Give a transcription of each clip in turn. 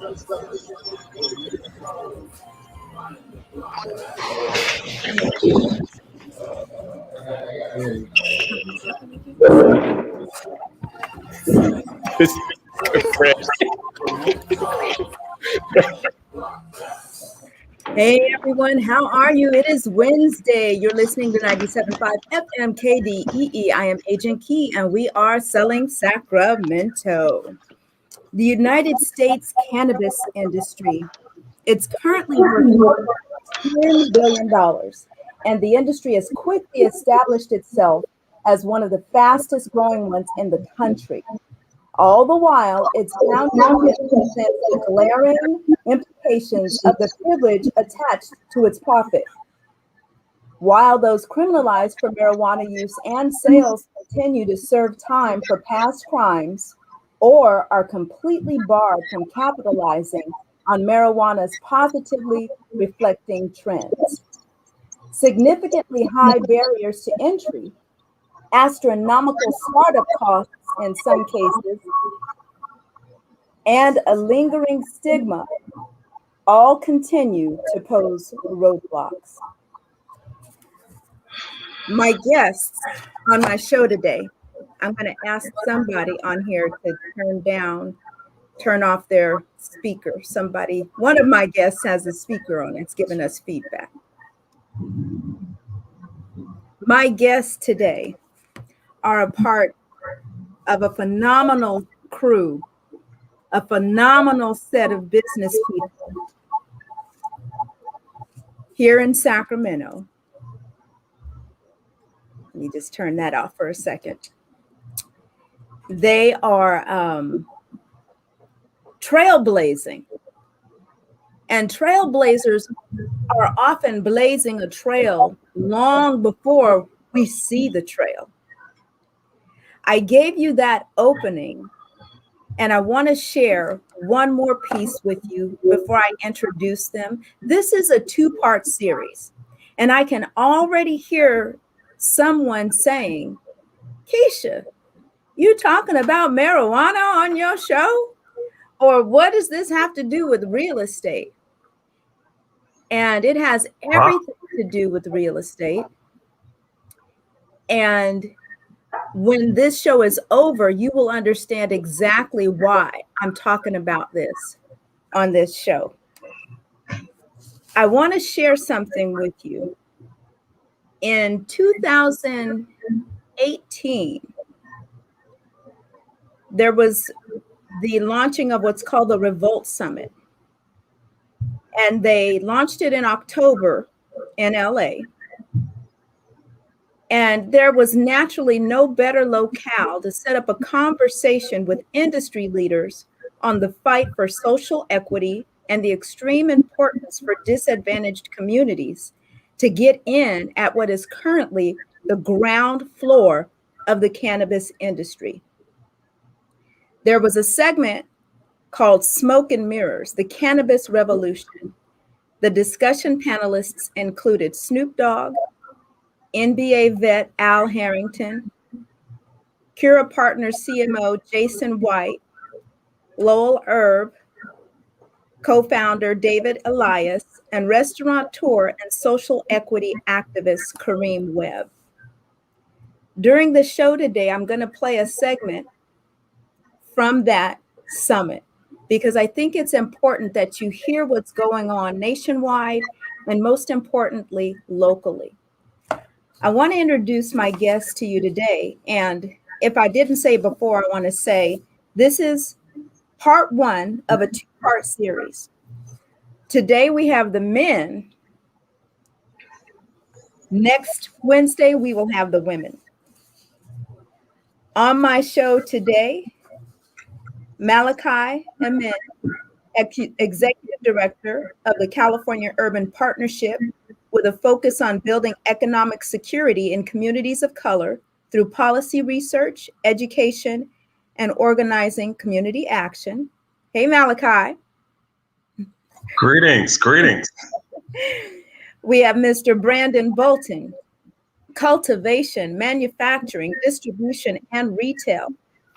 Hey everyone, how are you? It is Wednesday. You're listening to 97.5 FM KDEE. I am Agent Key, and we are selling Sacramento. The United States cannabis industry, it's currently worth $10 billion, and the industry has quickly established itself as one of the fastest growing ones in the country. All the while, its founders present the glaring implications of the privilege attached to its profit. While those criminalized for marijuana use and sales continue to serve time for past crimes or are completely barred from capitalizing on marijuana's positively reflecting trends. Significantly high barriers to entry, astronomical startup costs in some cases, and a lingering stigma all continue to pose roadblocks. My guests on my show today, I'm going to ask somebody on here to turn off their speaker. One of my guests has a speaker on, it's giving us feedback. My guests today are a part of a phenomenal crew, a phenomenal set of business people here in Sacramento. Let me just turn that off for a second. They are trailblazing. And trailblazers are often blazing a trail long before we see the trail. I gave you that opening, and I want to share one more piece with you before I introduce them. This is a two-part series, and I can already hear someone saying, Keisha, you talking about marijuana on your show? Or what does this have to do with real estate? And it has everything to do with real estate. And when this show is over, you will understand exactly why I'm talking about this on this show. I want to share something with you. In 2018, there was the launching of what's called the Revolt Summit. And they launched it in October in LA. And there was naturally no better locale to set up a conversation with industry leaders on the fight for social equity and the extreme importance for disadvantaged communities to get in at what is currently the ground floor of the cannabis industry. There was a segment called Smoke and Mirrors, the Cannabis Revolution. The discussion panelists included Snoop Dogg, NBA vet Al Harrington, Cura Partners CMO Jason White, Lowell Erb, co-founder David Elias, and restaurateur and social equity activist Kareem Webb. During the show today, I'm going to play a segment from that summit, because I think it's important that you hear what's going on nationwide and most importantly, locally. I want to introduce my guest to you today. And if I didn't say before, I want to say this is part one of a two-part series. Today we have the men. Next Wednesday, we will have the women. On my show today, Malachi Amin, Executive Director of the California Urban Partnership, with a focus on building economic security in communities of color through policy research, education, and organizing community action. Hey, Malachi. Greetings. We have Mr. Brandon Bolton, Cultivation, Manufacturing, Distribution, and Retail,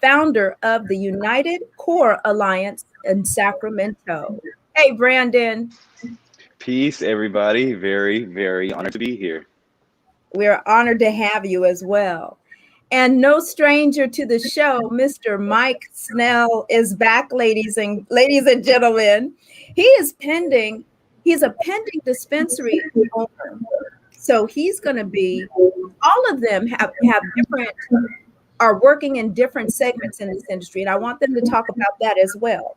founder of the United Core Alliance in Sacramento. Hey, Brandon. Peace, everybody. Very, very honored to be here. We're honored to have you as well. And no stranger to the show, Mr. Mike Snell is back, ladies and gentlemen. He's a pending dispensary owner. So he's going to be, all of them have different, are working in different segments in this industry. And I want them to talk about that as well.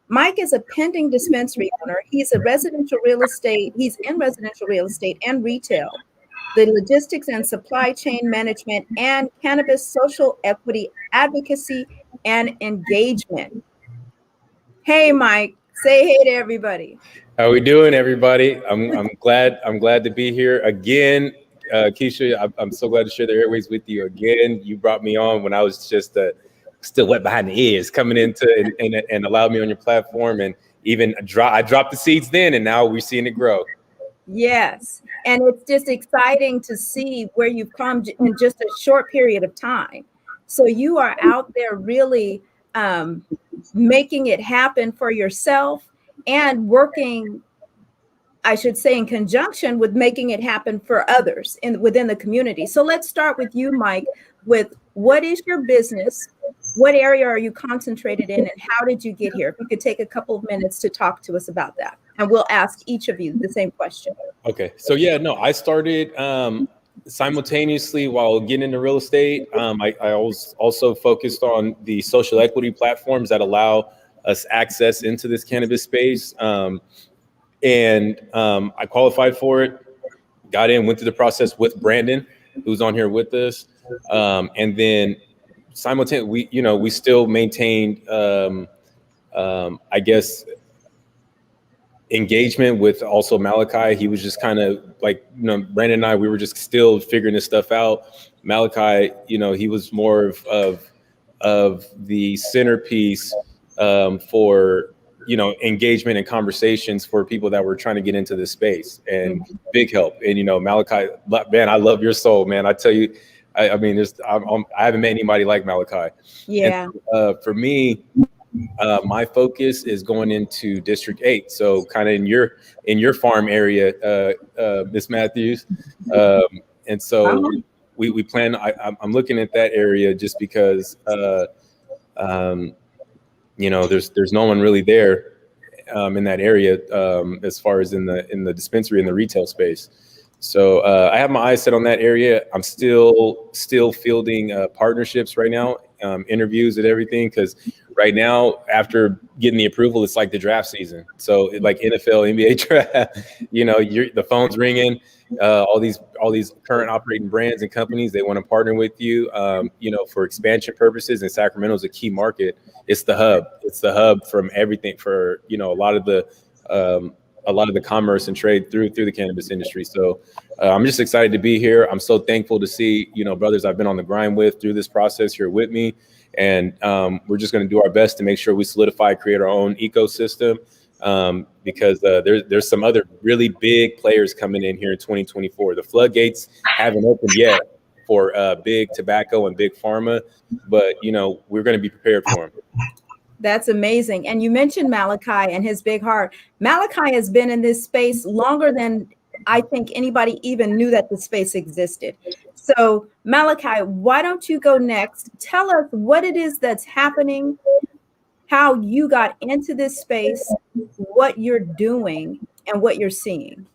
Mike is a pending dispensary owner. He's in residential real estate and retail, the logistics and supply chain management, and cannabis social equity advocacy and engagement. Hey, Mike, say hey to everybody. How we doing, everybody? I'm glad to be here again. Keisha, I'm so glad to share the airways with you again. You brought me on when I was just still wet behind the ears, coming into and allowed me on your platform, and even I dropped the seeds then, and now we're seeing it grow. Yes, and it's just exciting to see where you've come in just a short period of time. So you are out there really making it happen for yourself and working, I should say, in conjunction with making it happen for others within the community. So let's start with you, Mike, with what is your business? What area are you concentrated in, and how did you get here? If you could take a couple of minutes to talk to us about that, and we'll ask each of you the same question. Okay, so I started simultaneously while getting into real estate. I was also focused on the social equity platforms that allow us access into this cannabis space. And I qualified for it, got in, went through the process with Brandon, who's on here with us. And then simultaneously, we still maintained, I guess, engagement with also Malachi. He was just kind of like, Brandon and I, we were just still figuring this stuff out. Malachi, he was more of the centerpiece for, engagement and conversations for people that were trying to get into this space, and big help. And, Malachi, man, I love your soul, man. I tell you, I mean, I haven't met anybody like Malachi. Yeah. And, for me, my focus is going into District 8. So kind of in your farm area, Ms. Matthews. And so we plan, I'm looking at that area just because, there's no one really there in that area as far as in the dispensary and the retail space. So I have my eyes set on that area. I'm still fielding partnerships right now, interviews and everything, because right now, after getting the approval, it's like the draft season. So like NFL, NBA draft, the phone's ringing. All these current operating brands and companies, they want to partner with you, for expansion purposes. And Sacramento is a key market. It's the hub. It's the hub from everything for, a lot of the commerce and trade through the cannabis industry. So I'm just excited to be here. I'm so thankful to see, brothers I've been on the grind with through this process here with me. And we're just going to do our best to make sure we solidify, create our own ecosystem, because there's some other really big players coming in here in 2024. The floodgates haven't opened yet for big tobacco and big pharma, but we're going to be prepared for them. That's amazing. And you mentioned Malachi and his big heart. Malachi has been in this space longer than I think anybody even knew that the space existed. So Malachi, why don't you go next? Tell us what it is that's happening, how you got into this space, what you're doing, and what you're seeing.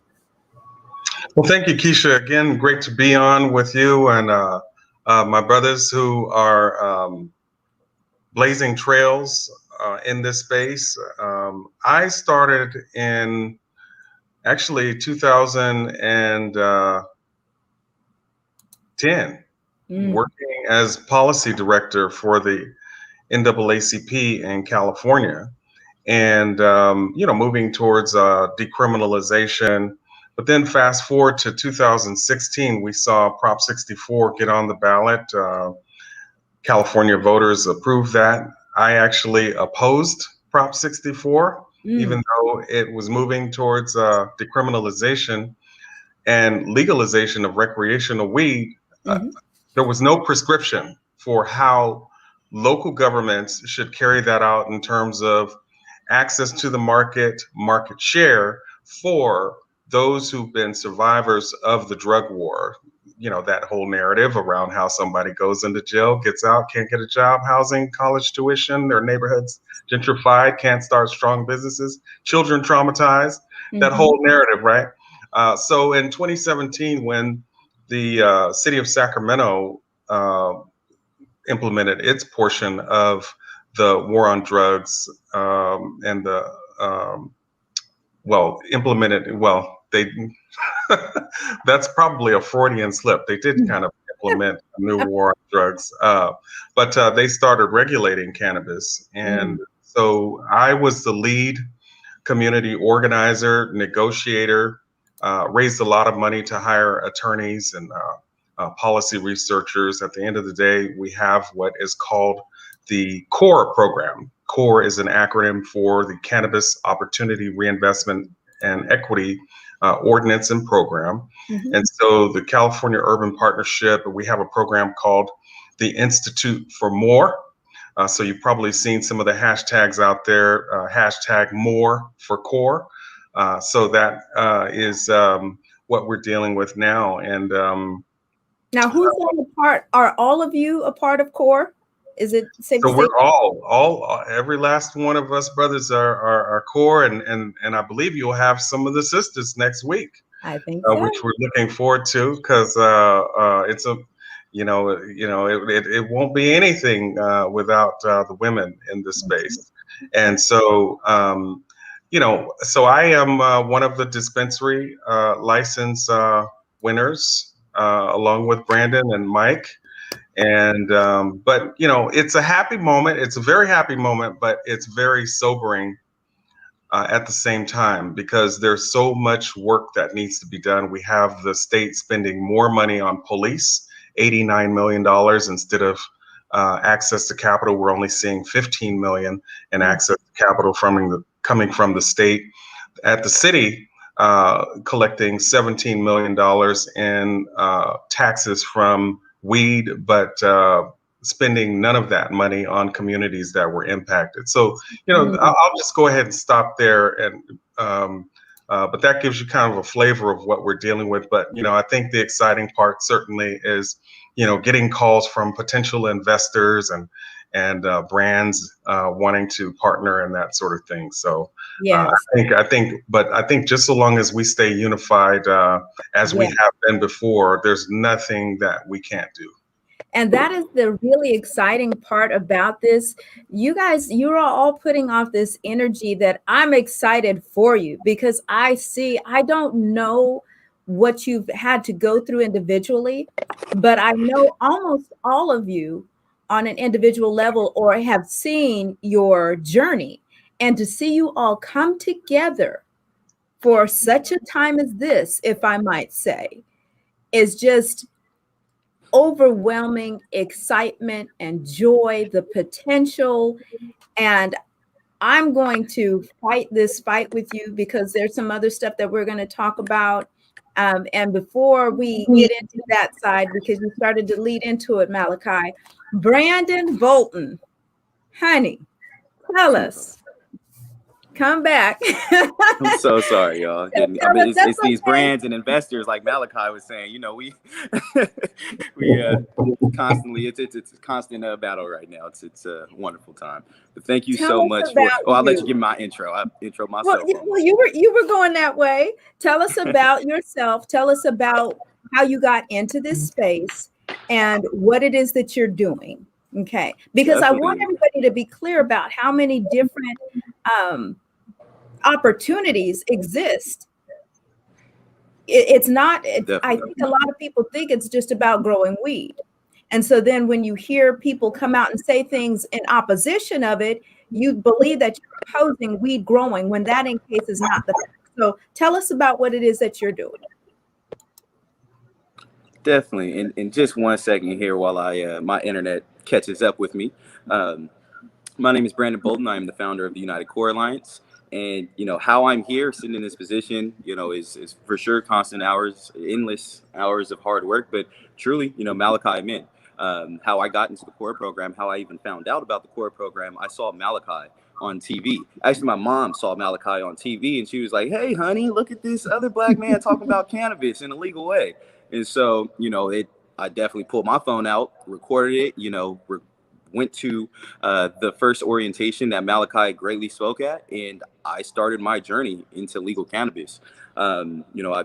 Well, thank you, Keisha. Again, great to be on with you and my brothers who are blazing trails in this space. I started in actually 2010, working as policy director for the NAACP in California, and moving towards decriminalization. But then fast forward to 2016, we saw Prop 64 get on the ballot. California voters approved that. I actually opposed Prop 64, even though it was moving towards decriminalization and legalization of recreational weed. There was no prescription for how local governments should carry that out in terms of access to the market share for those who've been survivors of the drug war. You know, that whole narrative around how somebody goes into jail, gets out, can't get a job, housing, college tuition, their neighborhoods gentrified, can't start strong businesses, children traumatized, that whole narrative, right? So in 2017, when the city of Sacramento implemented its portion of the war on drugs, and the they that's probably a Freudian slip. They did kind of implement a new war on drugs, but they started regulating cannabis. And so I was the lead community organizer, negotiator, raised a lot of money to hire attorneys and policy researchers. At the end of the day, we have what is called the CORE program. CORE is an acronym for the Cannabis Opportunity Reinvestment and Equity Ordinance and Program. And so the California Urban Partnership, we have a program called the Institute for More. So you've probably seen some of the hashtags out there, hashtag more for CORE. So that is what we're dealing with now. And now, who's on the part? Are all of you a part of CORE? Is it safe to say? So we're all every last one of us brothers are CORE, and I believe you'll have some of the sisters next week. I think so. Which we're looking forward to, because it's a it won't be anything without the women in this space. And so so I am one of the dispensary license winners, along with Brandon and Mike. And but it's a happy moment. It's a very happy moment, but it's very sobering at the same time, because there's so much work that needs to be done. We have the state spending more money on police, $89 million, instead of access to capital. We're only seeing $15 million in access to capital coming from the state. At the city, collecting $17 million in taxes from weed, but spending none of that money on communities that were impacted. So, I'll just go ahead and stop there. And but that gives you kind of a flavor of what we're dealing with. But, I think the exciting part certainly is, getting calls from potential investors and brands wanting to partner and that sort of thing. So yes. I think just so long as we stay unified as we have been before, there's nothing that we can't do. And that is the really exciting part about this. You guys, you're all putting off this energy that I'm excited for you, because I don't know what you've had to go through individually, but I know almost all of you on an individual level, or have seen your journey. And to see you all come together for such a time as this, if I might say, is just overwhelming excitement and joy, the potential. And I'm going to fight this fight with you, because there's some other stuff that we're going to talk about. And before we get into that side, because you started to lead into it, Malachi, Brandon Bolton, honey, tell us. Come back. I'm so sorry, y'all. It's these brands and investors, like Malachi was saying. We constantly it's a constant battle right now. It's a wonderful time. But thank you so much for. I'll let you give my intro. I'll intro myself. Well, you were going that way. Tell us about yourself. Tell us about how you got into this space and what it is that you're doing. Okay, because I want everybody to be clear about how many different opportunities exist. It's not, I think a lot of people think it's just about growing weed. And so then when you hear people come out and say things in opposition of it, you believe that you're opposing weed growing, when that in case is not the fact. So tell us about what it is that you're doing. Definitely. In just 1 second here, while my internet catches up with me. My name is Brandon Bolton. I am the founder of the United Core Alliance. And, how I'm here sitting in this position, is for sure constant hours, endless hours of hard work. But truly, Malachi meant how I got into the core program, how I even found out about the core program. I saw Malachi on TV. Actually, my mom saw Malachi on TV, and she was like, "Hey, honey, look at this other black man talking about cannabis in a legal way." And so, I definitely pulled my phone out, recorded it, went to the first orientation that Malachi greatly spoke at, and I started my journey into legal cannabis. I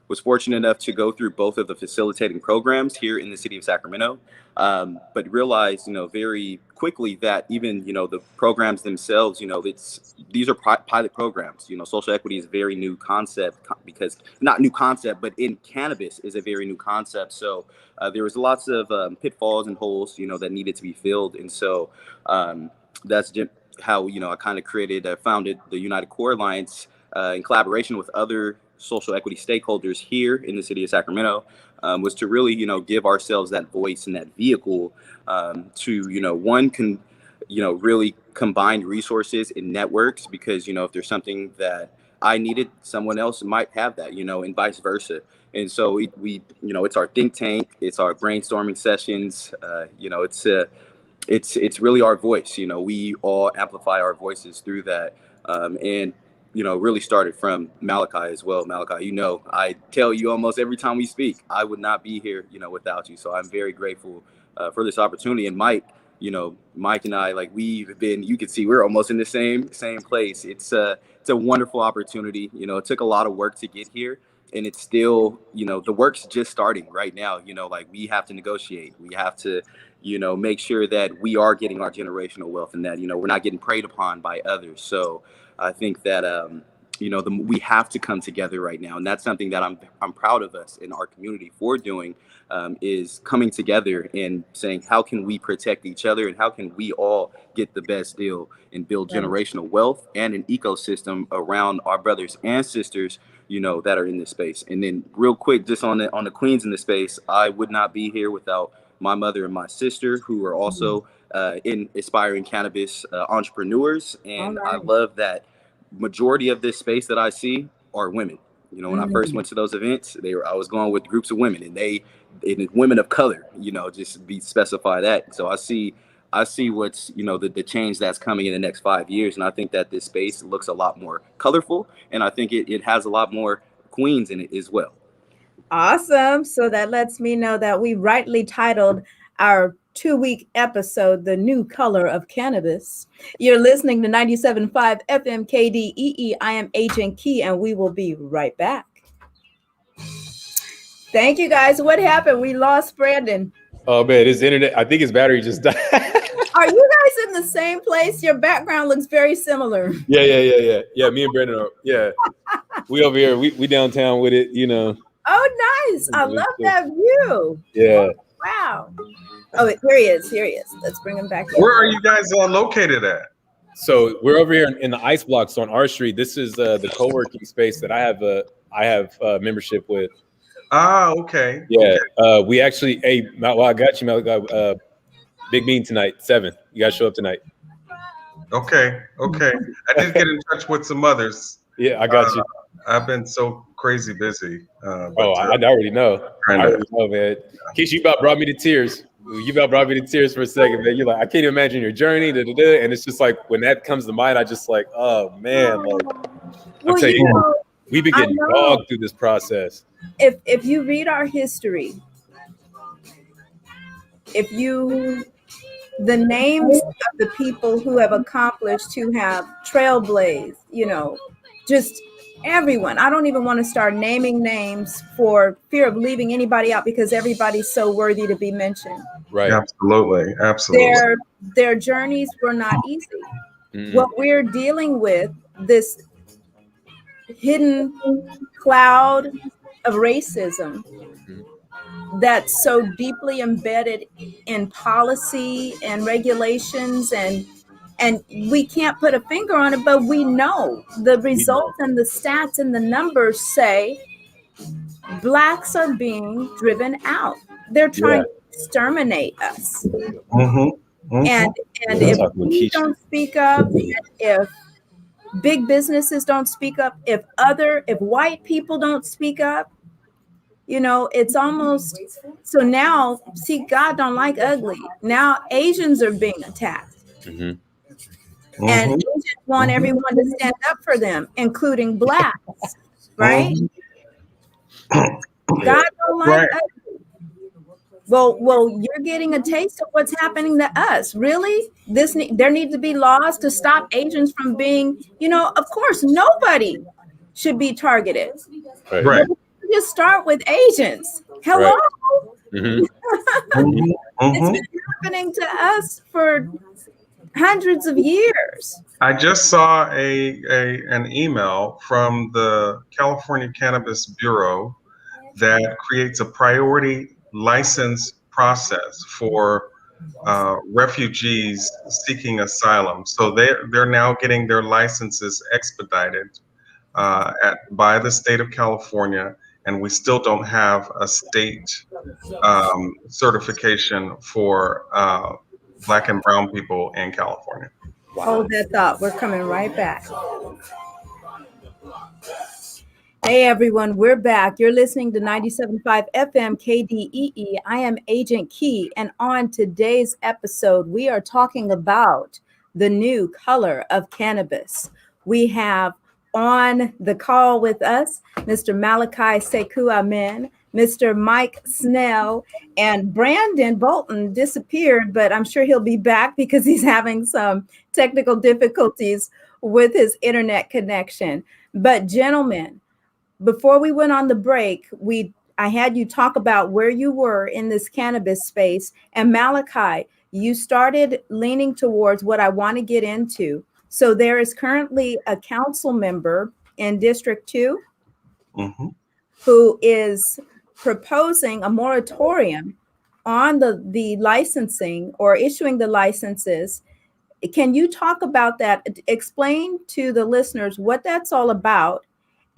was fortunate enough to go through both of the facilitating programs here in the city of Sacramento, but realized, very quickly that even, the programs themselves, these are pilot programs. Social equity is a very new concept because not new concept, but in cannabis is a very new concept. So there was lots of pitfalls and holes, that needed to be filled. And so that's how, I kind of founded the United Core Alliance in collaboration with other social equity stakeholders here in the city of Sacramento, was to really, give ourselves that voice and that vehicle to, one can, really combine resources and networks, because, if there's something that I needed, someone else might have that, and vice versa. And so we it's our think tank, it's our brainstorming sessions, it's really our voice. We all amplify our voices through that, and really started from Malachi as well. Malachi, I tell you almost every time we speak, I would not be here, without you. So I'm very grateful for this opportunity. And Mike and I, like, we've been, you can see we're almost in the same place. It's a wonderful opportunity. It took a lot of work to get here, and it's still, the work's just starting right now. Like, we have to negotiate. We have to, make sure that we are getting our generational wealth, and that, we're not getting preyed upon by others. So I think that, we have to come together right now. And that's something that I'm proud of us in our community for doing, is coming together and saying, how can we protect each other, and how can we all get the best deal and build generational wealth and an ecosystem around our brothers and sisters, that are in this space. And then real quick, just on the queens in the space, I would not be here without my mother and my sister, who are also in aspiring cannabis entrepreneurs. And I love that majority of this space that I see are women. When I first went to those events, I was going with groups of women, and women of color, just be specify that. So I see what's, the change that's coming in the next 5 years. And I think that this space looks a lot more colorful, and I think it has a lot more queens in it as well. Awesome. So that lets me know that we rightly titled our 2-week episode, The New Color of Cannabis. You're listening to 97.5 FM KDEE. I am Agent Key, and we will be right back. Thank you, guys. What happened? We lost Brandon. Oh, man, his internet, I think his battery just died. Are you guys in the same place? Your background looks very similar. Yeah. Me and Brandon are, we over here, we downtown with it, Oh, nice. I love that view. Yeah. Oh, wow. Oh, here he is. Let's bring him back in. Where are you guys located at? So we're over here in the Ice Blocks on our street. This is the co-working space that I have membership with. Ah, okay. Yeah. We actually, I got you, big meeting tonight, 7. You guys show up tonight. Okay. I did get in touch with some others. Yeah, I got you. I've been so crazy busy. I already know. Man. Keisha, you about brought me to tears. For a second, man. You're like, I can't even imagine your journey, and it's just like, when that comes to mind, I just like, oh man, like, I'll tell you, we've been getting dogged through this process. If you read our history, the names of the people who have accomplished, who have trailblazed, just everyone. I don't even want to start naming names for fear of leaving anybody out, because everybody's so worthy to be mentioned. Right. Absolutely. Their journeys were not easy. Mm-hmm. What we're dealing with, this hidden cloud of racism that's so deeply embedded in policy and regulations, and we can't put a finger on it, but we know the results and the stats and the numbers say Blacks are being driven out. They're trying to exterminate us. And if we don't speak up, if big businesses don't speak up, if white people don't speak up, it's almost, so now, see, God don't like ugly. Now Asians are being attacked. And agents want everyone to stand up for them, including Blacks, right? God don't like us. Well, you're getting a taste of what's happening to us. Really? There need to be laws to stop agents from being, of course, nobody should be targeted. Right. Just start with agents. Hello? Right. It's been happening to us for hundreds of years. I just saw an email from the California Cannabis Bureau that creates a priority license process for refugees seeking asylum. So they're now getting their licenses expedited by the state of California, and we still don't have a state certification for Black and brown people in California. Hold that thought. We're coming right back. Hey everyone, we're back. You're listening to 97.5 FM KDEE. I am Agent Key, and on today's episode, we are talking about the new color of cannabis. We have on the call with us Mr. Malachi Sekou Amen, Mr. Mike Snell, and Brandon Bolton disappeared, but I'm sure he'll be back because he's having some technical difficulties with his internet connection. But gentlemen, before we went on the break, I had you talk about where you were in this cannabis space. And Malachi, you started leaning towards what I want to get into. So there is currently a council member in District 2 who is proposing a moratorium on the licensing or issuing the licenses. Can you talk about that? Explain to the listeners what that's all about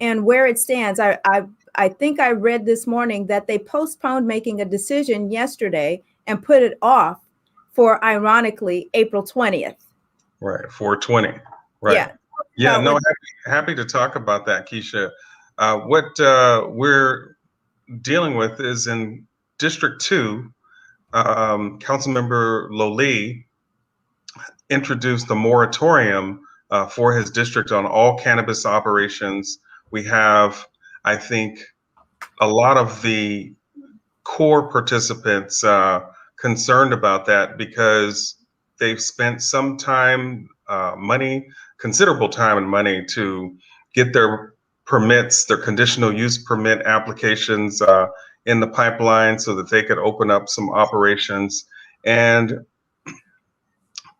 and where it stands. I think I read this morning that they postponed making a decision yesterday and put it off for, ironically, April 20th. Right, 420. Right. Yeah. No, happy to talk about that, Keisha. What we're dealing with is in District 2, Councilmember Loli introduced a moratorium for his district on all cannabis operations. We have, I think, a lot of the core participants concerned about that because they've spent some time, money, considerable time and money to get their permits, their conditional use permit applications in the pipeline so that they could open up some operations. And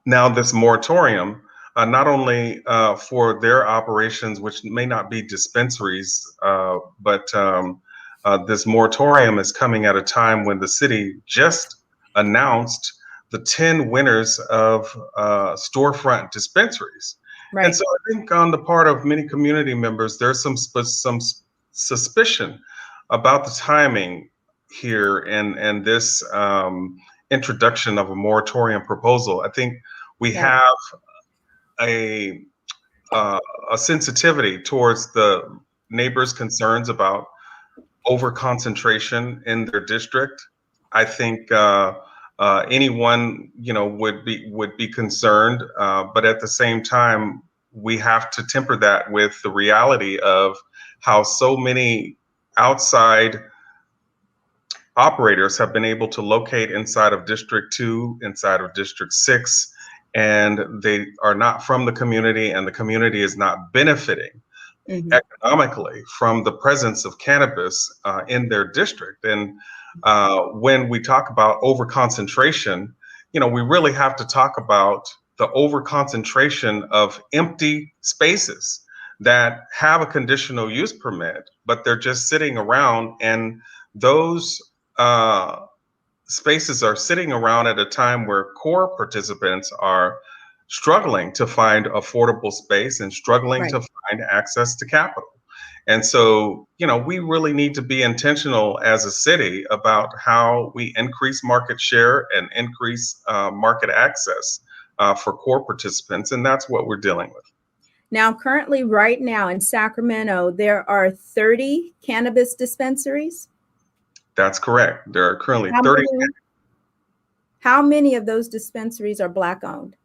now this moratorium, not only for their operations, which may not be dispensaries, but this moratorium is coming at a time when the city just announced the 10 winners of storefront dispensaries. Right. And so I think on the part of many community members, there's some suspicion about the timing here and this introduction of a moratorium proposal. I think we have a sensitivity towards the neighbors' concerns about over concentration in their district. I think anyone would be concerned, but at the same time, we have to temper that with the reality of how so many outside operators have been able to locate inside of District 2, inside of District 6, and they are not from the community, and the community is not benefiting economically from the presence of cannabis in their district. And when we talk about over concentration, we really have to talk about the over concentration of empty spaces that have a conditional use permit, but they're just sitting around, and those spaces are sitting around at a time where core participants are struggling to find affordable space and struggling to find access to capital. And so, we really need to be intentional as a city about how we increase market share and increase market access for core participants. And that's what we're dealing with. Now, currently, right now in Sacramento, there are 30 cannabis dispensaries. That's correct. There are currently 30. How many of those dispensaries are Black owned?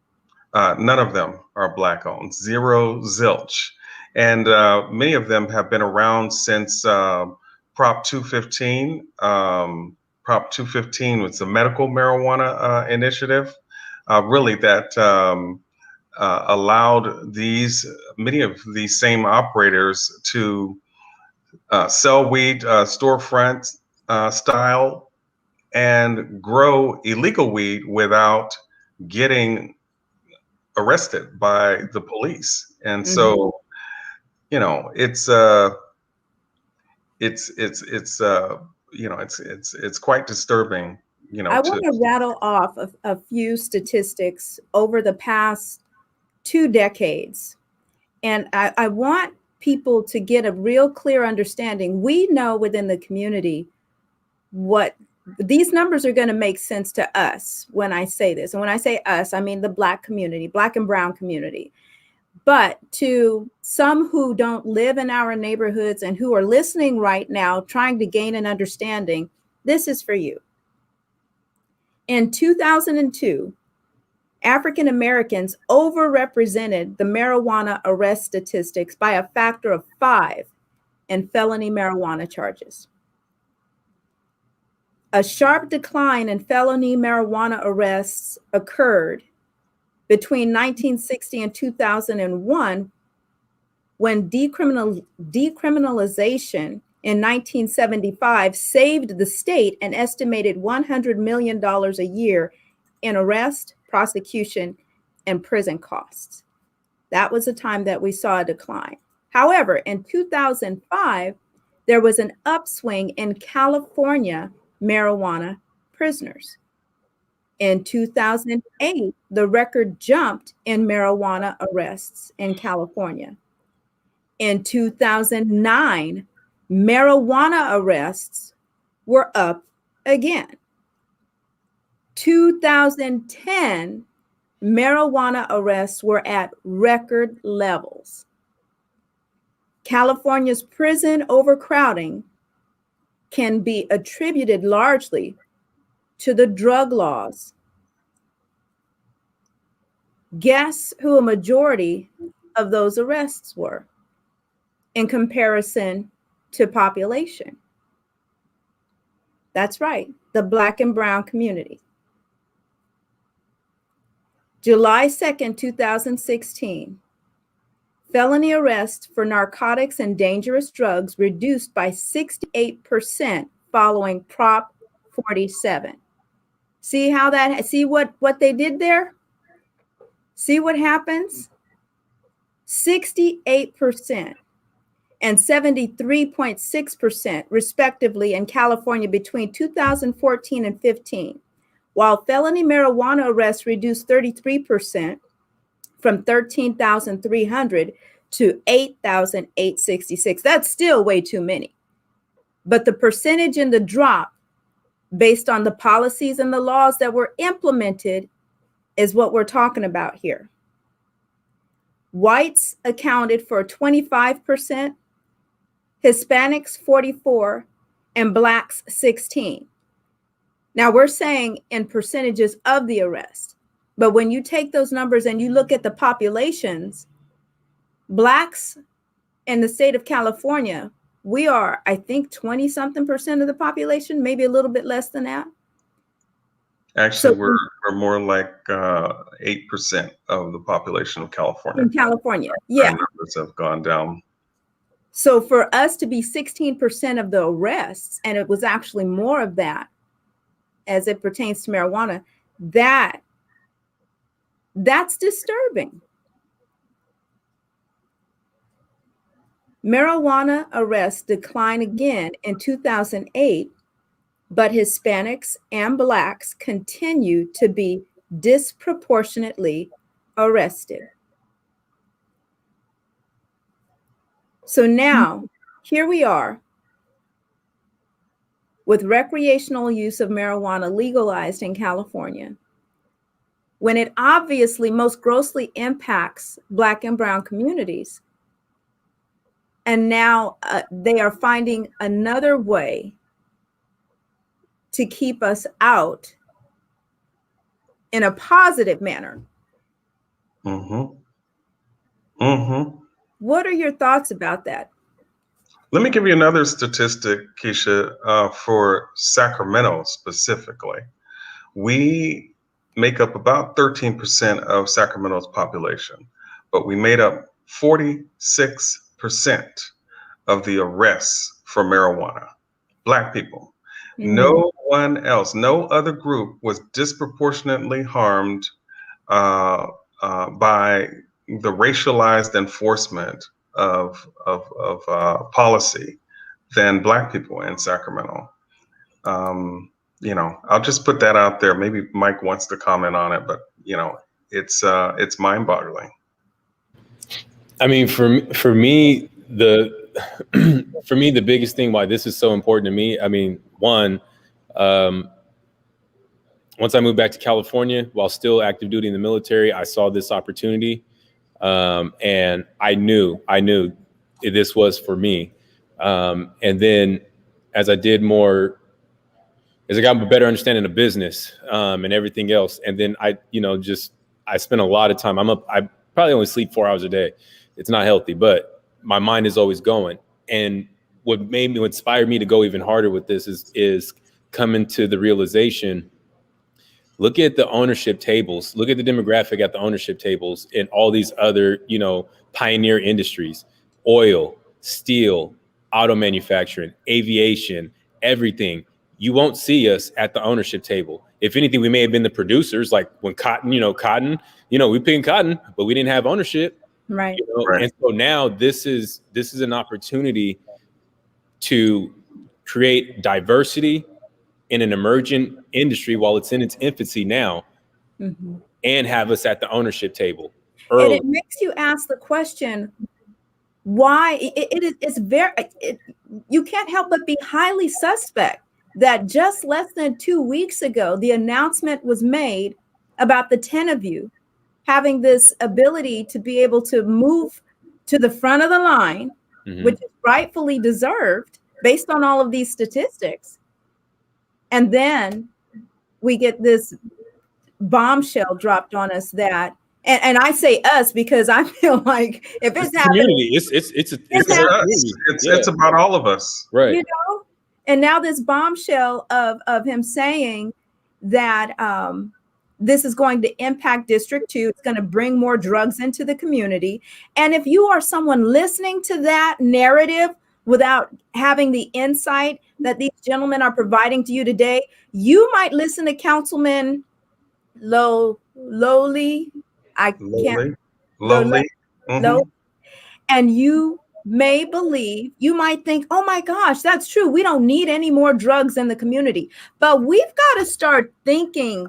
None of them are Black owned, zero, zilch. And many of them have been around since Prop 215. Prop 215 was the medical marijuana initiative, really that allowed many of these same operators to sell weed storefront style and grow illegal weed without getting arrested by the police. And so, you know, it's quite disturbing, you know, I want to rattle off a few statistics over the past 2 decades. And I want people to get a real clear understanding. We know within the community what these numbers are going to make sense to us when I say this. And when I say us, I mean the Black community, Black and brown community. But to some who don't live in our neighborhoods and who are listening right now, trying to gain an understanding, this is for you. In 2002, African Americans overrepresented the marijuana arrest statistics by a factor of 5 in felony marijuana charges. A sharp decline in felony marijuana arrests occurred between 1960 and 2001 when decriminalization in 1975 saved the state an estimated $100 million a year in arrest, prosecution, and prison costs. That was the time that we saw a decline. However, in 2005, there was an upswing in California marijuana prisoners. In 2008, the record jumped in marijuana arrests in California. In 2009, marijuana arrests were up again. 2010, marijuana arrests were at record levels. California's prison overcrowding can be attributed largely to the drug laws. Guess who a majority of those arrests were in comparison to population? That's right, the Black and brown community. July 2nd, 2016, felony arrests for narcotics and dangerous drugs reduced by 68% following Prop 47. See what they did there? See what happens? 68% and 73.6% respectively in California between 2014 and 15, while felony marijuana arrests reduced 33% from 13,300 to 8,866. That's still way too many. But the percentage in the drop based on the policies and the laws that were implemented is what we're talking about here. Whites accounted for 25%, Hispanics 44%, and Blacks 16%. Now we're saying in percentages of the arrest, but when you take those numbers and you look at the populations, Blacks in the state of California, we are, I think, 20-something% of the population, maybe a little bit less than that. Actually, so we're more like 8% of the population of California. In California, yeah. Our numbers have gone down. So for us to be 16% of the arrests, and it was actually more of that as it pertains to marijuana, that's disturbing. Marijuana arrests declined again in 2008, but Hispanics and Blacks continue to be disproportionately arrested. So now, here we are with recreational use of marijuana legalized in California, when it obviously most grossly impacts Black and brown communities. And now they are finding another way to keep us out in a positive manner Mm-hmm. Mm-hmm. What are your thoughts about that? Let me give you another statistic, Keisha, for Sacramento specifically. We make up about 13% of Sacramento's population, but we made up 46% of the arrests for marijuana. Black people. No one else, no other group was disproportionately harmed by the racialized enforcement of policy than Black people in Sacramento. I'll just put that out there. Maybe Mike wants to comment on it, but it's mind-boggling. I mean, for me, the biggest thing why this is so important to me. I mean, one, once I moved back to California while still active duty in the military, I saw this opportunity, and I knew this was for me. And then as I got a better understanding of business and everything else, and then I spent a lot of time. I probably only sleep 4 hours a day. It's not healthy, but my mind is always going. And what inspired me to go even harder with this is coming to the realization. Look at the ownership tables. Look at the demographic at the ownership tables in all these other, pioneer industries: oil, steel, auto manufacturing, aviation, everything. You won't see us at the ownership table. If anything, we may have been the producers, like when cotton, we picked cotton, but we didn't have ownership. Right. Right. And so now this is an opportunity to create diversity in an emergent industry while it's in its infancy now, and have us at the ownership table early. And it makes you ask the question, why you can't help but be highly suspect that just less than 2 weeks ago, the announcement was made about the 10 of you having this ability to be able to move to the front of the line, which is rightfully deserved based on all of these statistics. And then we get this bombshell dropped on us that, and I say us because I feel like if it's happening, it's about all of us, right? And now this bombshell of him saying that this is going to impact District 2. It's going to bring more drugs into the community. And if you are someone listening to that narrative without having the insight that these gentlemen are providing to you today, you might listen to Councilman Lowly. And you may believe, you might think, oh my gosh, that's true. We don't need any more drugs in the community. But we've got to start thinking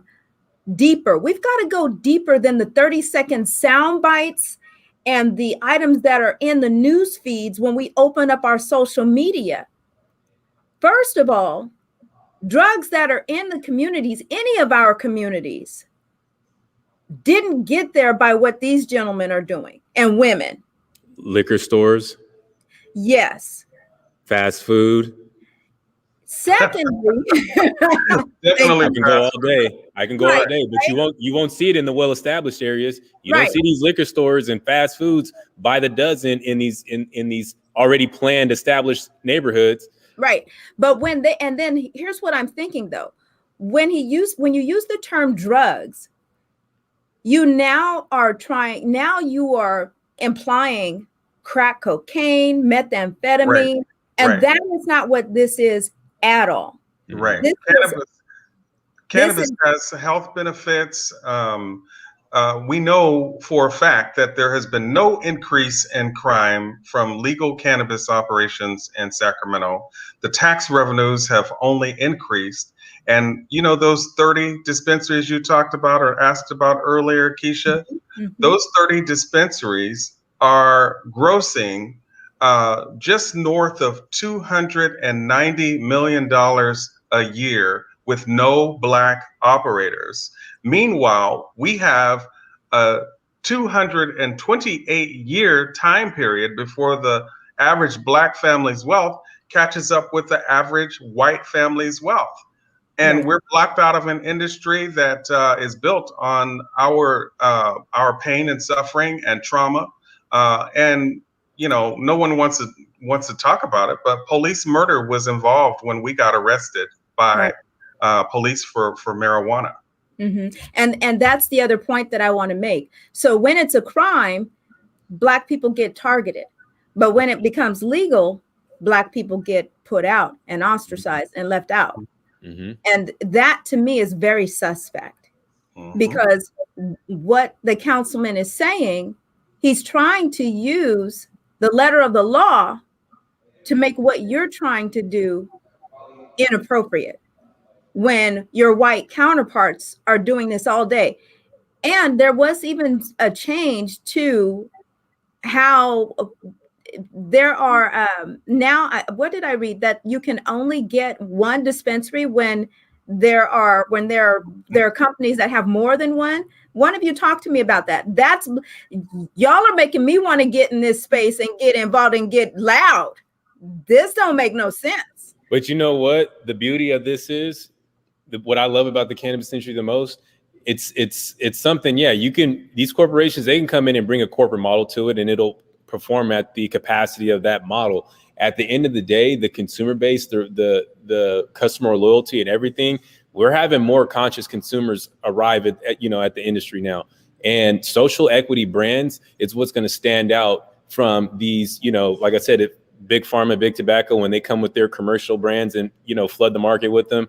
deeper. We've got to go deeper than the 30-second sound bites and the items that are in the news feeds when we open up our social media. First of all, drugs that are in the communities, any of our communities, didn't get there by what these gentlemen are doing, and women. Liquor stores. Yes. Fast food. Secondly, definitely I can go all day. All day, but you won't see it in the well-established areas. You don't see these liquor stores and fast foods by the dozen in these already planned, established neighborhoods. Right. But then here's what I'm thinking though. When you use the term drugs, you are implying crack cocaine, methamphetamine, and that is not what this is at all. Right. Cannabis has health benefits. We know for a fact that there has been no increase in crime from legal cannabis operations in Sacramento. The tax revenues have only increased. And those 30 dispensaries you talked about or asked about earlier, Keisha, those 30 dispensaries are grossing just north of $290 million a year with no Black operators. Meanwhile, we have a 228-year time period before the average Black family's wealth catches up with the average white family's wealth. And Right. we're blocked out of an industry that is built on our pain and suffering and trauma. And no one wants to talk about it, but police murder was involved when we got arrested by police for marijuana. And that's the other point that I want to make. So when it's a crime, Black people get targeted, but when it becomes legal, Black people get put out and ostracized and left out. And that to me is very suspect, because what the councilman is saying, he's trying to use the letter of the law to make what you're trying to do inappropriate, when your white counterparts are doing this all day. And there was even a change to how there are now, what did I read? That you can only get one dispensary when there are companies that have more than one. One of you talked to me about that. Y'all are making me want to get in this space and get involved and get loud. This don't make no sense. But you know what? The beauty of this is, what I love about the cannabis industry the most, it's something, these corporations, they can come in and bring a corporate model to it, and it'll perform at the capacity of that model. At the end of the day, the consumer base, the customer loyalty and everything, we're having more conscious consumers arrive at the industry now. And social equity brands is what's going to stand out from these, like I said, if big pharma, big tobacco, when they come with their commercial brands and, flood the market with them,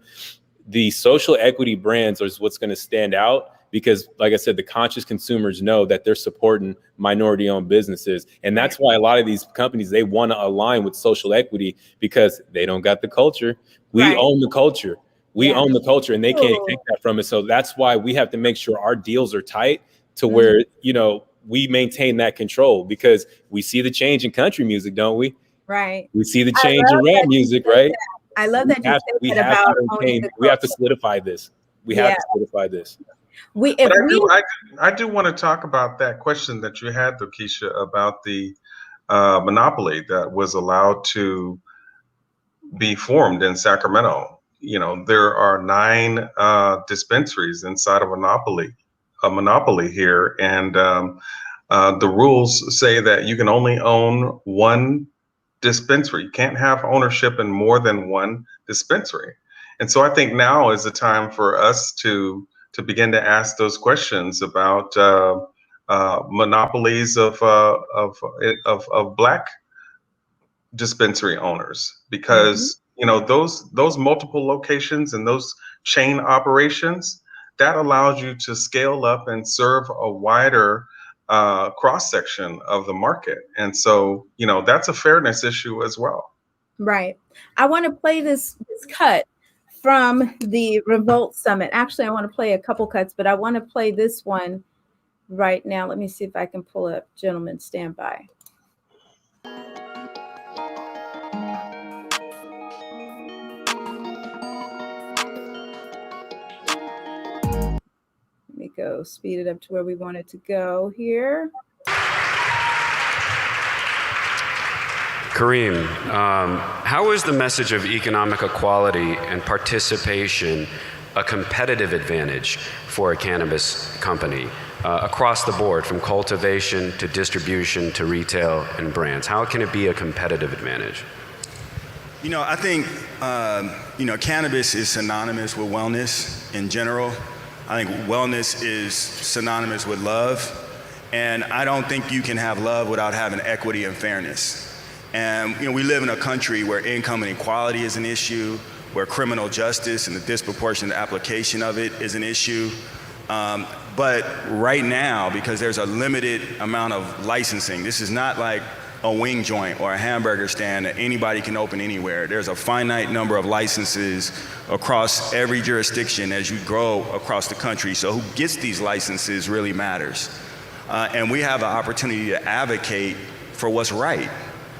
the social equity brands is what's going to stand out, because, like I said, the conscious consumers know that they're supporting minority-owned businesses. And that's why a lot of these companies, they want to align with social equity, because they don't got the culture. We own the culture. We own the culture, and they can't take that from us. So that's why we have to make sure our deals are tight to where, we maintain that control, because we see the change in country music, don't we? Right. We see the change in rap music, right? I love that you said that about owning the culture. We have to solidify this. We have to solidify this. I do want to talk about that question that you had, though, Keisha, about the monopoly that was allowed to be formed in Sacramento. There are 9 dispensaries inside of a monopoly here, and the rules say that you can only own one dispensary. You can't have ownership in more than one dispensary. And so I think now is the time for us to begin to ask those questions about monopolies of Black dispensary owners, because those multiple locations and those chain operations, that allows you to scale up and serve a wider cross section of the market. And so that's a fairness issue as well. Right. I want to play this cut from the Revolt Summit. Actually, I want to play a couple cuts, but I want to play this one right now. Let me see if I can pull it up. Gentlemen, stand by. Let me go speed it up to where we want it to go here. Kareem, how is the message of economic equality and participation a competitive advantage for a cannabis company across the board, from cultivation to distribution to retail and brands? How can it be a competitive advantage? I think, cannabis is synonymous with wellness in general. I think wellness is synonymous with love. And I don't think you can have love without having equity and fairness. And we live in a country where income inequality is an issue, where criminal justice and the disproportionate application of it is an issue. But right now, because there's a limited amount of licensing, this is not like a wing joint or a hamburger stand that anybody can open anywhere. There's a finite number of licenses across every jurisdiction as you grow across the country. So who gets these licenses really matters. And we have an opportunity to advocate for what's right,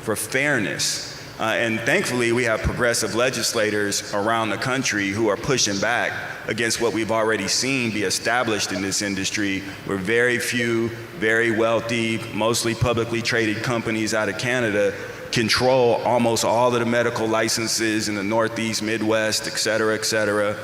for fairness. And thankfully, we have progressive legislators around the country who are pushing back against what we've already seen be established in this industry, where very few, very wealthy, mostly publicly traded companies out of Canada control almost all of the medical licenses in the Northeast, Midwest, et cetera,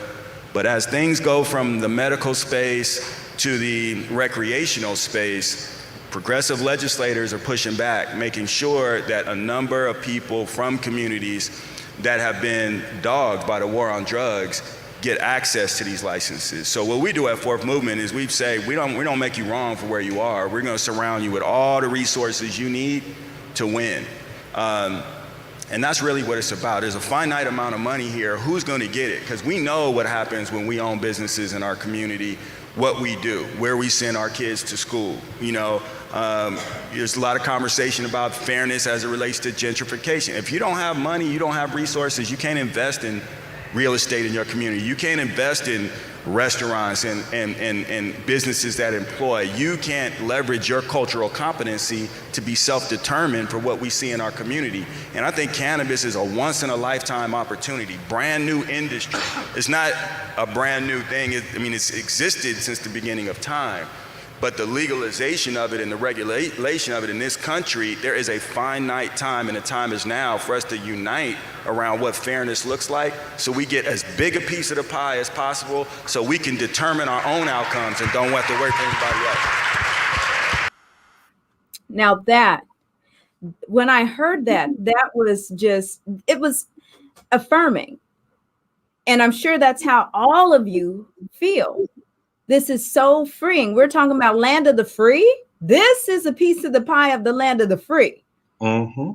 But as things go from the medical space to the recreational space, progressive legislators are pushing back, making sure that a number of people from communities that have been dogged by the war on drugs get access to these licenses. So what we do at Fourth Movement is we say, we don't make you wrong for where you are. We're gonna surround you with all the resources you need to win. And that's really what it's about. There's a finite amount of money here. Who's gonna get it? Because we know what happens when we own businesses in our community, what we do, where we send our kids to school. You know, there's a lot of conversation about fairness as it relates to gentrification. If you don't have money, you don't have resources, you can't invest in real estate in your community. You can't invest in restaurants and businesses that employ. You can't leverage your cultural competency to be self-determined for what we see in our community. And I think cannabis is a once-in-a-lifetime opportunity, brand new industry. It's not a brand new thing. It's existed since the beginning of time. But the legalization of it and the regulation of it in this country, there is a finite time, and the time is now for us to unite around what fairness looks like, so we get as big a piece of the pie as possible, so we can determine our own outcomes and don't have to work for anybody else. Now when I heard that was just, it was affirming. And I'm sure that's how all of you feel. This is so freeing. We're talking about land of the free. This is a piece of the pie of the land of the free. Mm-hmm.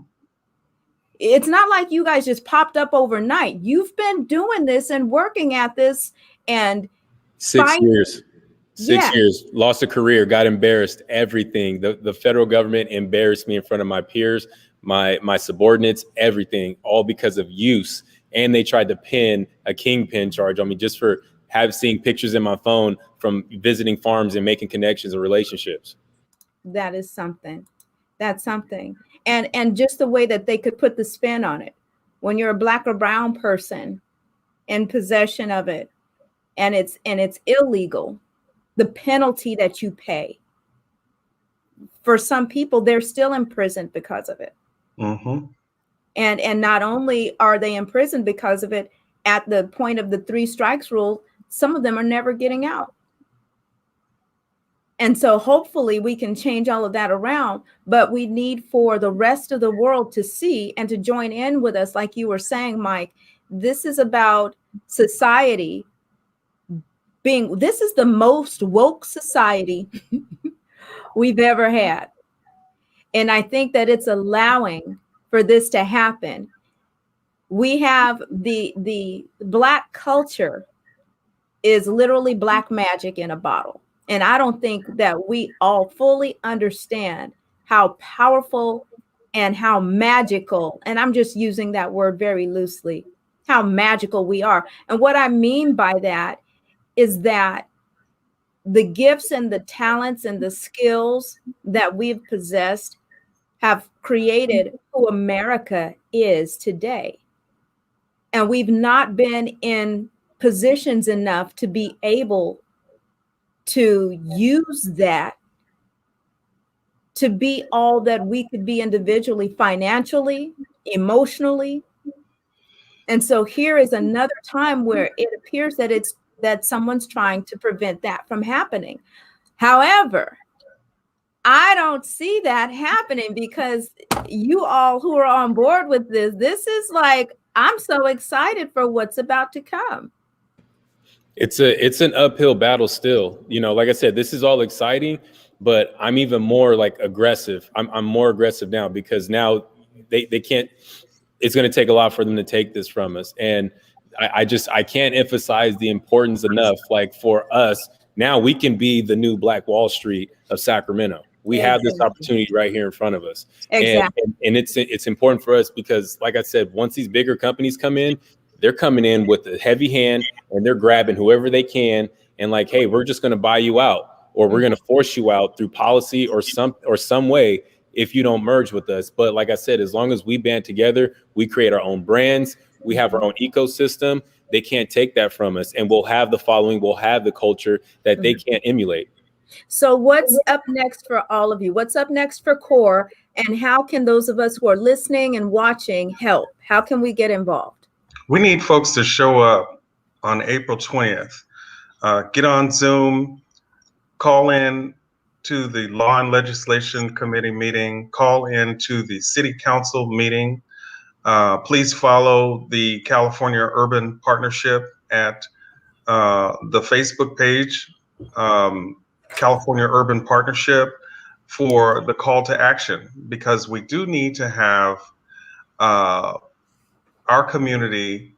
It's not like you guys just popped up overnight. You've been doing this and working at this and 6 years. 6 years, lost a career, got embarrassed, everything. The federal government embarrassed me in front of my peers, my subordinates, everything, all because of use. And they tried to pin a kingpin charge on me just for seeing pictures in my phone from visiting farms and making connections and relationships. That is something. That's something. And just the way that they could put the spin on it. When you're a Black or brown person in possession of it and it's illegal, the penalty that you pay. For some people, they're still imprisoned because of it. Mm-hmm. And not only are they imprisoned because of it, at the point of the 3 strikes rule, some of them are never getting out. And so hopefully we can change all of that around, but we need for the rest of the world to see and to join in with us. Like you were saying, Mike, this is about society this is the most woke society we've ever had. And I think that it's allowing for this to happen. We have the Black culture is literally black magic in a bottle. And I don't think that we all fully understand how powerful and how magical, and I'm just using that word very loosely, how magical we are. And what I mean by that is that the gifts and the talents and the skills that we've possessed have created who America is today. And we've not been in positions enough to be able to use that to be all that we could be individually, financially, emotionally. And so here is another time where it appears that someone's trying to prevent that from happening. However, I don't see that happening because you all who are on board with this is like, I'm so excited for what's about to come. It's an uphill battle still. You know, like I said, this is all exciting, but I'm even more like aggressive. I'm more aggressive now because now they can't, it's going to take a lot for them to take this from us. And I can't emphasize the importance enough. Like for us now, we can be the new Black Wall Street of Sacramento. We have this opportunity right here in front of us. Exactly. And it's important for us because, like I said, once these bigger companies come in, they're coming in with a heavy hand and they're grabbing whoever they can and like, hey, we're just going to buy you out, or we're going to force you out through policy or some way if you don't merge with us. But like I said, as long as we band together, we create our own brands, we have our own ecosystem, they can't take that from us. And we'll have the following, we'll have the culture that they can't emulate. So what's up next for all of you? What's up next for CORE? And how can those of us who are listening and watching help? How can we get involved? We need folks to show up on April 20th. Get on Zoom, call in to the Law and Legislation Committee meeting, call in to the City Council meeting. Please follow the California Urban Partnership at the Facebook page, California Urban Partnership, for the call to action, because we do need to have our community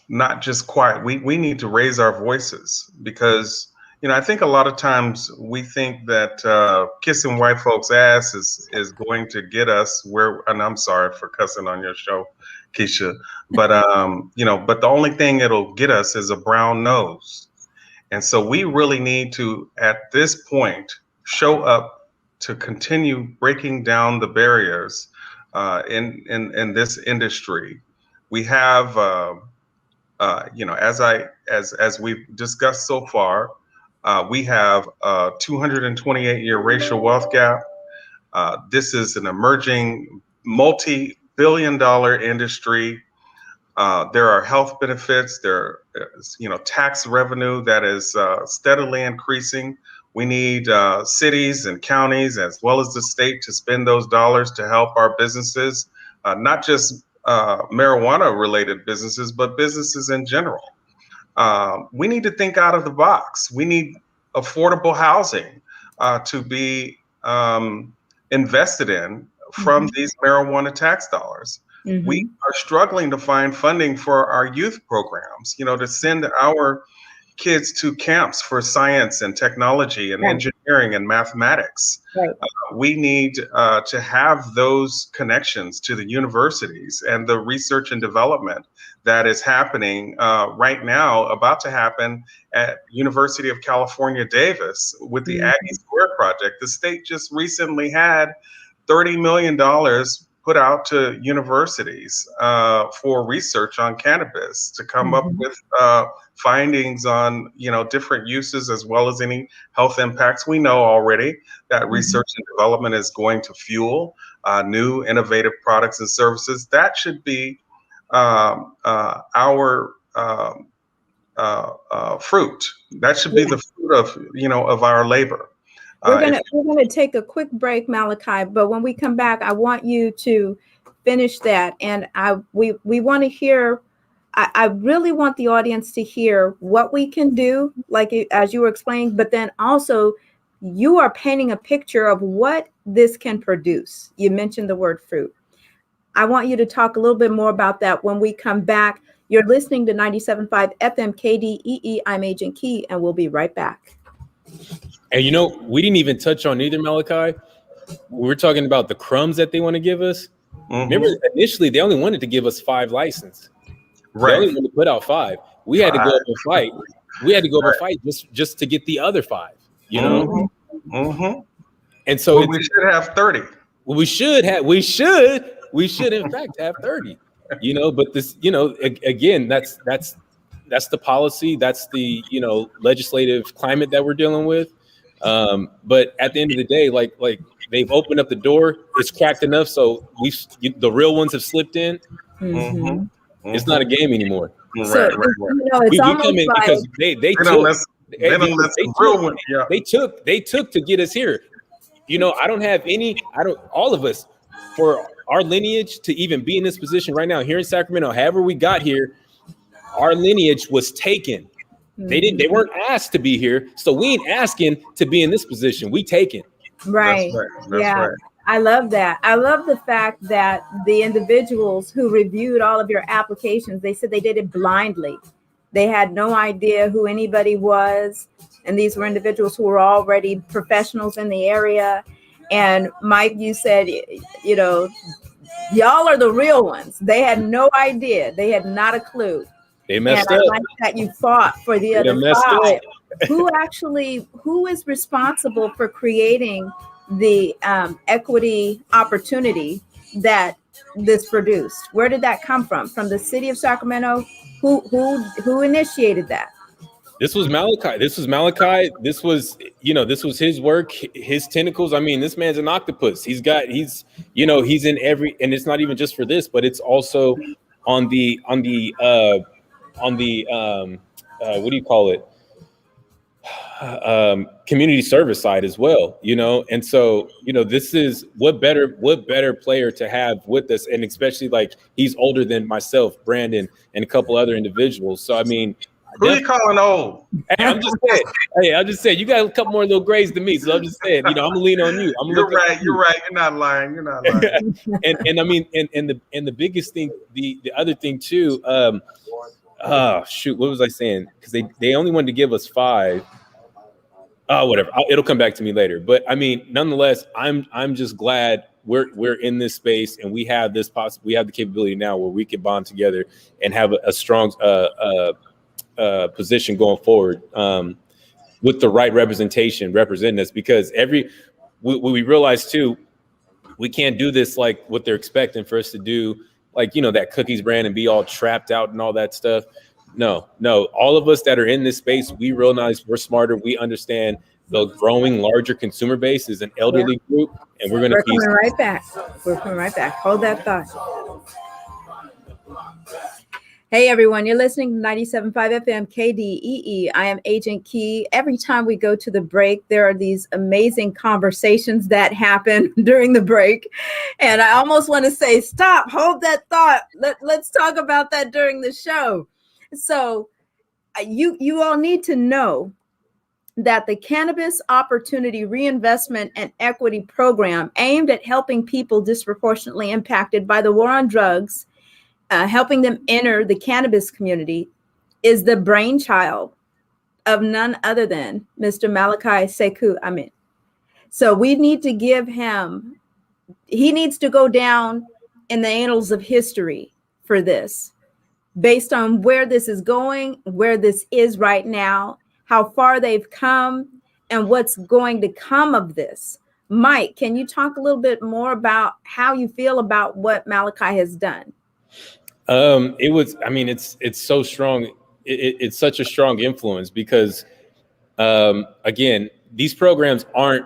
not just quiet. We need to raise our voices, because I think a lot of times we think that kissing white folks' ass is going to get us where. And I'm sorry for cussing on your show, Keisha, but but the only thing it'll get us is a brown nose. And so we really need to, at this point, show up to continue breaking down the barriers in this industry. We have, as we've discussed so far, we have a 228-year racial wealth gap. This is an emerging multi-billion-dollar industry. There are health benefits. There is, tax revenue that is steadily increasing. We need cities and counties, as well as the state, to spend those dollars to help our businesses, not just marijuana-related businesses, but businesses in general. We need to think out of the box. We need affordable housing to be invested in from these marijuana tax dollars. We are struggling to find funding for our youth programs, to send our kids to camps for science and technology and engineering and mathematics. We need to have those connections to the universities and the research and development that is happening right now, about to happen at University of California, Davis, with the Aggie Square Project. The state just recently had $30 million put out to universities for research on cannabis, to come up with findings on different uses, as well as any health impacts. We know already that research and development is going to fuel new innovative products and services. That should be our fruit. That should be the fruit of our labor. We're gonna take a quick break, Malachi, but when we come back, I want you to finish that, and we want to hear. I really want the audience to hear what we can do, like as you were explaining, but then also you are painting a picture of what this can produce. You mentioned the word fruit. I want you to talk a little bit more about that when we come back. You're listening to 97.5 FM KDEE. I'm Agent Key, and we'll be right back. And we didn't even touch on either, Malachi. We're talking about the crumbs that they want to give us. Remember, initially they only wanted to give us 5 licenses. They only wanted to put out 5. We had to go up and fight. We had to go up and fight just to get the other 5. And so we should have 30. Well, we should in fact have 30. But this, again, that's the policy. That's the legislative climate that we're dealing with. But at the end of the day, like they've opened up the door. It's cracked enough, so the real ones have slipped in. It's not a game anymore. So, it's almost like because they took to get us here. All of us, for our lineage to even be in this position right now here in Sacramento, however we got here, our lineage was taken. They weren't asked to be here, so we ain't asking to be in this position. We taken. Right. That's right. I love that. I love the fact that the individuals who reviewed all of your applications, they said they did it blindly. They had no idea who anybody was. And these were individuals who were already professionals in the area. And Mike, you said, y'all are the real ones. They had no idea. They had not a clue. They messed up. I like that you fought for the other 5. Who is responsible for creating the equity opportunity that this produced? Where did that come from? From the city of Sacramento? Who initiated that? This was Malachi. This was his work, his tentacles. I mean, this man's an octopus. He's in every, and it's not even just for this, but it's also on the what do you call it? Community service side as well, and so this is what better player to have with us, and especially like he's older than myself, Brandon, and a couple other individuals. So I mean, who you calling old? Hey, I'm just saying, you got a couple more little grades than me, so I'm just saying, I'm gonna lean on you. You're right. You're not lying. You're not lying. and I mean, and the biggest thing, the other thing too, shoot, what was I saying? Because they only wanted to give us 5. Oh, whatever. It'll come back to me later. But I mean, nonetheless, I'm just glad we're in this space, and we have we have the capability now where we can bond together and have a strong position going forward, with the right representation representing us, because we realize too, we can't do this like what they're expecting for us to do, like that cookies brand and be all trapped out and all that stuff. No, all of us that are in this space, we realize we're smarter. We understand the growing larger consumer base is an elderly group, and we're coming right back. We're coming right back. Hold that thought. Hey everyone, you're listening to 97.5 FM KDEE. I am Agent Key. Every time we go to the break, there are these amazing conversations that happen during the break. And I almost want to say, stop, hold that thought. Let's talk about that during the show. So you all need to know that the Cannabis Opportunity Reinvestment and Equity Program, aimed at helping people disproportionately impacted by the war on drugs, helping them enter the cannabis community, is the brainchild of none other than Mr. Malachi Sekou Amin. So we need to give him, he needs to go down in the annals of history for this, based on where this is going, where this is right now, how far they've come, and what's going to come of this. Mike, can you talk a little bit more about how you feel about what Malachi has done? It's so strong. It's such a strong influence because, again, these programs aren't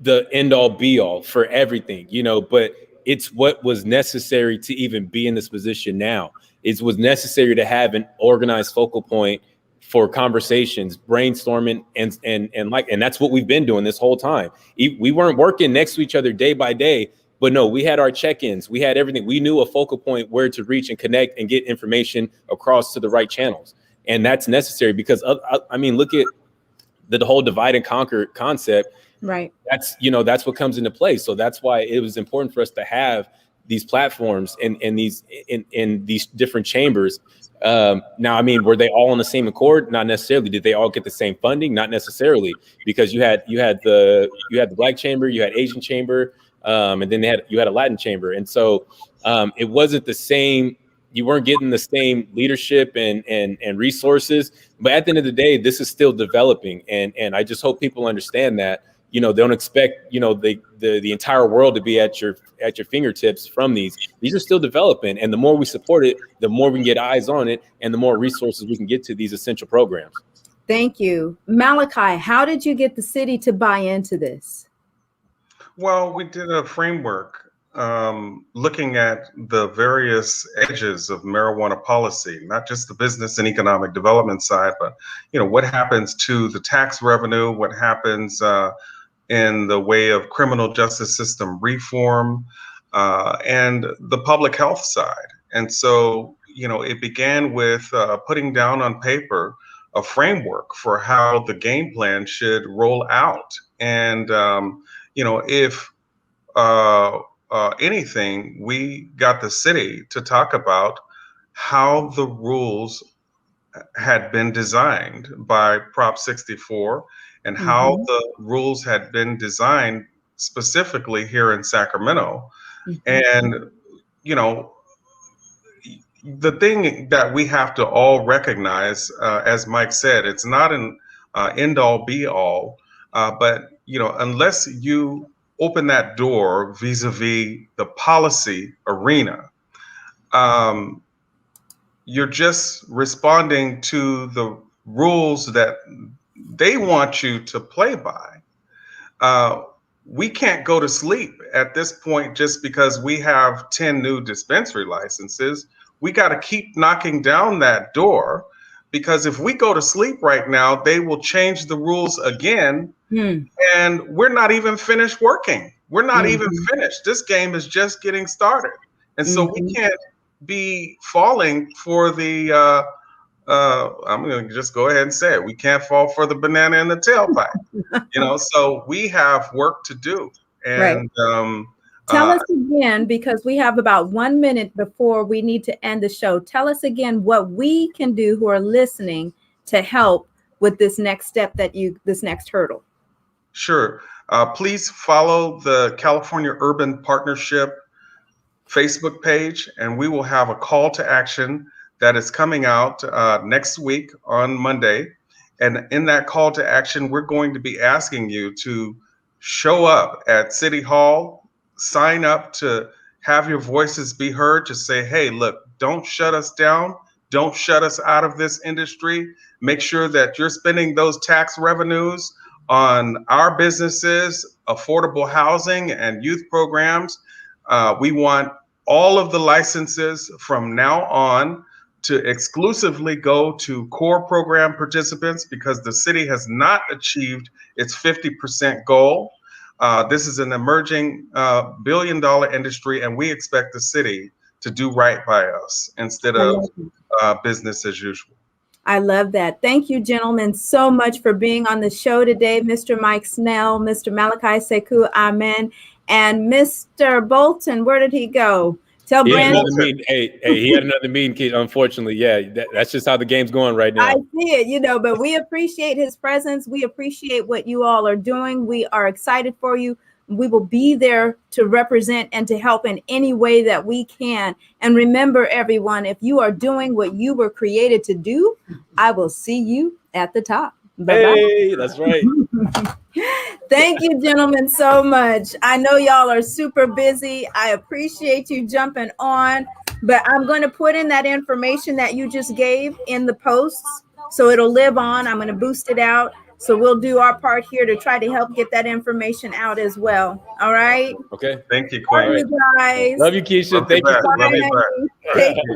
the end all be all for everything, but it's what was necessary to even be in this position now. It was necessary to have an organized focal point for conversations, brainstorming, and that's what we've been doing this whole time. We weren't working next to each other day by day, but no, we had our check-ins, we had everything. We knew a focal point where to reach and connect and get information across to the right channels. And that's necessary because look at the whole divide and conquer concept. Right. That's what comes into play. So that's why it was important for us to have these platforms and these different chambers. Now, were they all on the same accord? Not necessarily. Did they all get the same funding? Not necessarily, because you had the Black chamber, you had Asian chamber, and then you had a Latin chamber, and so it wasn't the same. You weren't getting the same leadership and resources. But at the end of the day, this is still developing, and I just hope people understand that. Don't expect the entire world to be at your fingertips from these. These are still developing, and the more we support it, the more we can get eyes on it, and the more resources we can get to these essential programs. Thank you, Malachi. How did you get the city to buy into this? Well, we did a framework looking at the various edges of marijuana policy, not just the business and economic development side, but what happens to the tax revenue, what happens in the way of criminal justice system reform, and the public health side. And so, it began with putting down on paper a framework for how the game plan should roll out. And, if anything, we got the city to talk about how the rules had been designed by Prop 64 and how the rules had been designed specifically here in Sacramento. And, the thing that we have to all recognize, as Mike said, it's not an end all be all, but, unless you open that door vis-a-vis the policy arena, you're just responding to the rules that they want you to play by. We can't go to sleep at this point just because we have 10 new dispensary licenses. we got to keep knocking down that door, because if we go to sleep right now, they will change the rules again. And we're not even finished working. We're not even finished. This game is just getting started. And so we can't be falling for the, I'm going to just go ahead and say it. We can't fall for the banana in the tailpipe, so we have work to do. And tell us again, because we have about 1 minute before we need to end the show. Tell us again what we can do who are listening to help with this next step this next hurdle. Sure. Please follow the California Urban Partnership Facebook page, and we will have a call to action that is coming out next week on Monday. And in that call to action, we're going to be asking you to show up at City Hall, sign up to have your voices be heard, to say, hey, look, don't shut us down. Don't shut us out of this industry. Make sure that you're spending those tax revenues on our businesses, affordable housing, and youth programs. We want all of the licenses from now on to exclusively go to core program participants, because the city has not achieved its 50% goal. This is an emerging billion-dollar industry, and we expect the city to do right by us instead of business as usual. I love that. Thank you, gentlemen, so much for being on the show today. Mr. Mike Snell, Mr. Malachi Sekou Amen, and Mr. Bolton. Where did he go? Tell Brandon. Hey, he had another meeting, unfortunately. Yeah, that's just how the game's going right now. I see it, but we appreciate his presence. We appreciate what you all are doing. We are excited for you. We will be there to represent and to help in any way that we can. And remember, everyone, if you are doing what you were created to do, I will see you at the top. Bye-bye. Hey, that's right. Thank you, gentlemen, so much. I know y'all are super busy. I appreciate you jumping on, but I'm going to put in that information that you just gave in the posts, so it'll live on. I'm going to boost it out. So we'll do our part here to try to help get that information out as well. All right. Okay. Thank you, Queen. Love you guys. Love you, Keisha. Thank you. Love you back. Take